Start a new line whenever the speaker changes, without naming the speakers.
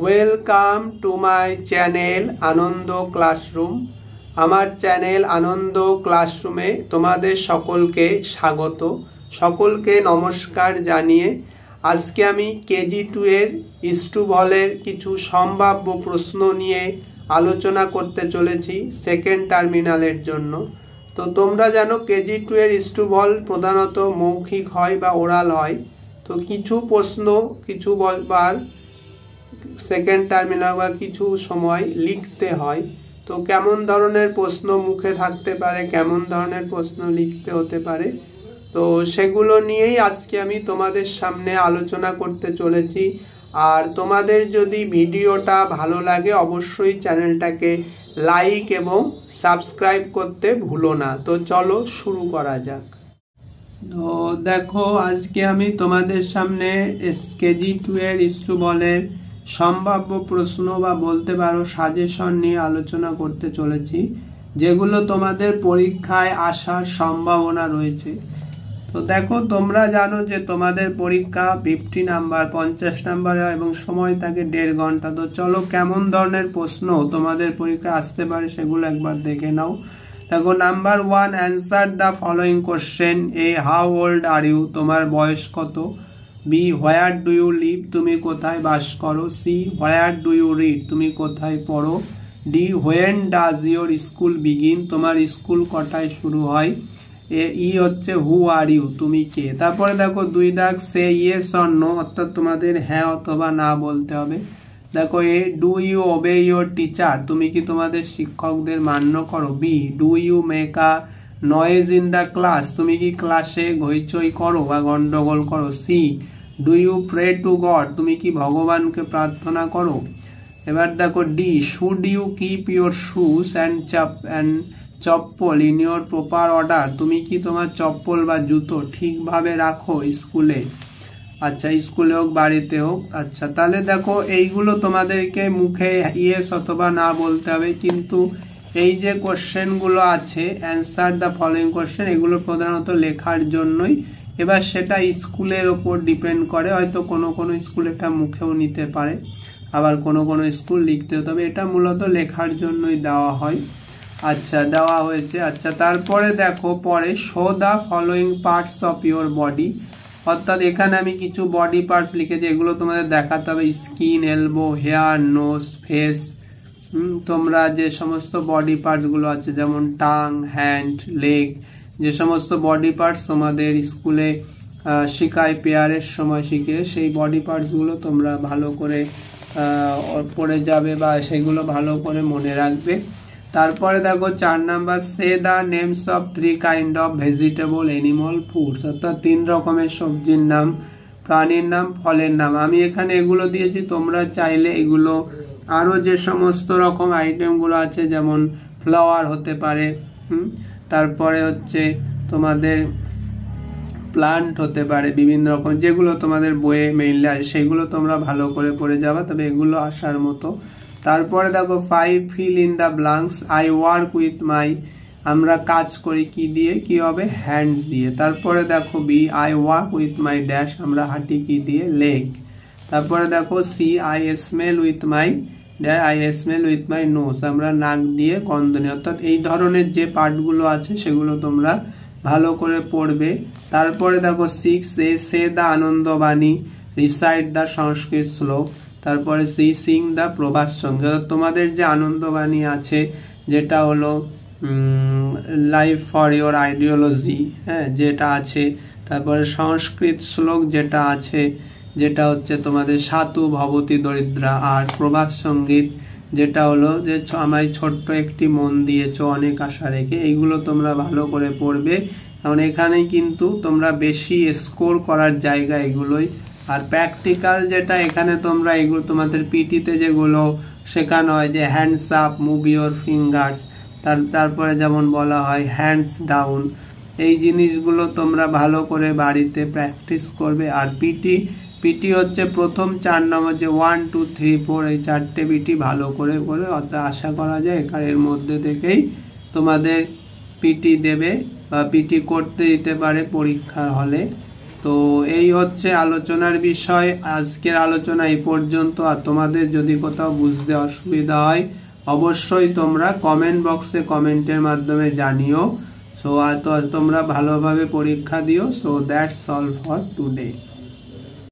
Welcome to my channel Anand classroom. আমার channel Anand ক্লাসরুমে তোমাদের সকলকে স্বাগত, সকলকে নমস্কার জানিয়ে আজকে আমি কেজি 2 এর ইস্টুভলের কিছু সম্ভাব্য প্রশ্ন নিয়ে আলোচনা করতে চলেছি সেকেন্ড টার্মিনালের জন্য। তো তোমরা জানো কেজি 2 এর ইস্টুভল প্রধানত মৌখিক হয় বা ওরাল হয়। তো কিছু প্রশ্ন কিছু বার সেকেন্ড টার্মিনাল বা কিছু সময় লিখতে হয়। তো কেমন ধরনের প্রশ্ন মুখে থাকতে পারে, কেমন ধরনের প্রশ্ন লিখতে হতে পারে, তো সেগুলো নিয়েই আজকে আমি তোমাদের সামনে আলোচনা করতে চলেছি। আর তোমাদের যদি ভিডিওটা ভালো লাগে অবশ্যই চ্যানেলটাকে লাইক এবং সাবস্ক্রাইব করতে ভুলো না। তো চলো শুরু করা যাক। তো দেখো, আজকে আমি তোমাদের সামনে কেজি 2 এর ইস্টুভলের সম্ভাব্য প্রশ্ন বা বলতে পারো সাজেশন নিয়ে আলোচনা করতে চলেছি, যেগুলো তোমাদের পরীক্ষায় আসার সম্ভাবনা রয়েছে। তো দেখো, তোমরা জানো যে তোমাদের পরীক্ষা 50 নাম্বার 50 নাম্বার এবং সময় থাকে 1.5 ঘন্টা। তো চলো কেমন ধরনের প্রশ্ন তোমাদের পরীক্ষায় আসতে পারে সেগুলো একবার দেখে নাও। দেখো, number 1, answer the following question. A, how old are you, তোমার বয়স কত? B, where do you live, তুমি কোথায় বাস করো? C, where do you read, তুমি কোথায় পড়ো? D, when does your school begin, তোমার স্কুল কটায় শুরু হয়? ই হচ্ছে হু আর ইউ, তুমি কে? তারপরে দেখো 2 দাগ, সে ইয়েস অর নো, অর্থাৎ তোমাদের হ্যাঁ অথবা না বলতে হবে। দেখো, A, do you obey your teacher, তুমি কি তোমাদের শিক্ষকদের মান্য করো? B, do you make a noise in the class, তুমি কি ক্লাসে হইচই করো বা গন্ডগোল করো? C, do you pray to God, তুমি কি ভগবানকে প্রার্থনা করো? এবার দেখো D, should you keep your shoes and chappal in your proper order, তুমি কি তোমার চপ্পল বা জুতো ঠিকভাবে রাখো স্কুলে? আচ্ছা, স্কুলে হোক বাড়িতে হোক। আচ্ছা, তাহলে দেখো এইগুলো তোমাদেরকে মুখে ইয়েস অথবা না বলতে হবে, কিন্তু এই যে কোশ্চেনগুলো আছে অ্যান্সার দ্য ফলোইং কোশ্চেন, এগুলো প্রধানত লেখার জন্যই। এবার সেটা স্কুলের ওপর ডিপেন্ড করে, হয়তো কোনো কোনো স্কুল এটা মুখেও নিতে পারে, আবার কোনো কোনো স্কুল লিখতে হতে হবে। এটা মূলত লেখার জন্যই দেওয়া হয়। আচ্ছা, দেওয়া হয়েছে। আচ্ছা, তারপরে দেখো পরে, show the following parts of your body, অর্থাৎ এখানে আমি কিছু বডি পার্টস লিখেছি, এগুলো তোমাদের দেখাতে হবে। Skin, elbow, hair, nose, face. তোমরা যে সমস্ত বডি পার্টস গুলো আছে যেমন টাং, হ্যান্ড, লেগ, যে সমস্ত বডি পার্টস তোমাদের স্কুলে শিখায়, পেয়ারের সময় শিখে, সেই বডি পার্টস গুলো তোমরা ভালো করে পড়ে যাবে বা সেগুলো ভালো করে মনে রাখবে। তারপরে দেখো 4 number, say the names of 3 kind of vegetable animal foods, অর্থাৎ 3 রকমের সবজির নাম, প্রাণীর নাম, ফলের নাম। আমি এখানে এগুলো দিয়েছি, তোমরা চাইলে এগুলো আরো যে সমস্ত রকম আইটেমগুলো আছে যেমন ফ্লাওয়ার হতে পারে, তারপরে হচ্ছে তোমাদের প্লান্ট হতে পারে, বিভিন্ন রকম যেগুলো তোমাদের বইয়ে মেইনলি আছে সেগুলো তোমরা ভালো করে পড়ে যাবা, তবে এগুলো আসার মতো। তারপরে দেখো 5, fill in the blanks. I walk with মাই, আমরা কাজ করি কি দিয়ে, কি হবে, হ্যান্ড দিয়ে। তারপরে দেখো B, I walk with my dash, আমরা হাঁটি কি দিয়ে, লেগ। তারপরে দেখো C, I smell with my nose, আমরা নাক দিয়ে গন্ধ নিই। অর্থাৎ এই ধরনের যে পার্টগুলো আছে সেগুলো তোমরা ভালো করে পড়বে। তারপরে দেখো 6, say the Anandabani, recite the Sanskrit shloka. তারপরে C, sing the Prabhas song, তোমাদের যে আনন্দবাণী আছে যেটা হলো লাইফ ফর ইউর আইডিওলজি, হ্যাঁ, যেটা আছে। তারপরে সংস্কৃত শ্লোক যেটা আছে, যেটা হচ্ছে তোমাদের সাতু ভবতী দরিদ্রা। আর প্রভাস সঙ্গীত যেটা হলো যে আমায় ছোট্ট একটি মন দিয়েছ অনেক আশা রেখে। এইগুলো তোমরা ভালো করে পড়বে, কারণ এখানে কিন্তু তোমরা বেশি স্কোর করার জায়গা এগুলোই। আর প্র্যাকটিক্যাল যেটা, এখানে তোমরা এগুলো তোমাদের পিটিতে যেগুলো শেখানো হয় যে hands up, move your fingers, তারপরে যেমন বলা হয় হ্যান্ডস ডাউন, এই জিনিসগুলো তোমরা ভালো করে বাড়িতে প্র্যাকটিস করবে। আর পিটি হচ্ছে প্রথম 4 নম্বর যে 1, 2, 3, 4, এই 4টে পিটি ভালো করে করে, অর্থাৎ আশা করা যায় এর মধ্যে থেকেই তোমাদের পিটি দেবে বা পিটি করতে দিতে পারে পরীক্ষার হলে। তো এই হচ্ছে আলোচনার বিষয়। আজকের আলোচনা এই পর্যন্ত। আর তোমাদের যদি কোথাও বুঝতে অসুবিধা হয় অবশ্যই তোমরা কমেন্ট বক্সে কমেন্টের মাধ্যমে জানিও। সো তোমরা ভালোভাবে পরীক্ষা দিও। So that's all for today.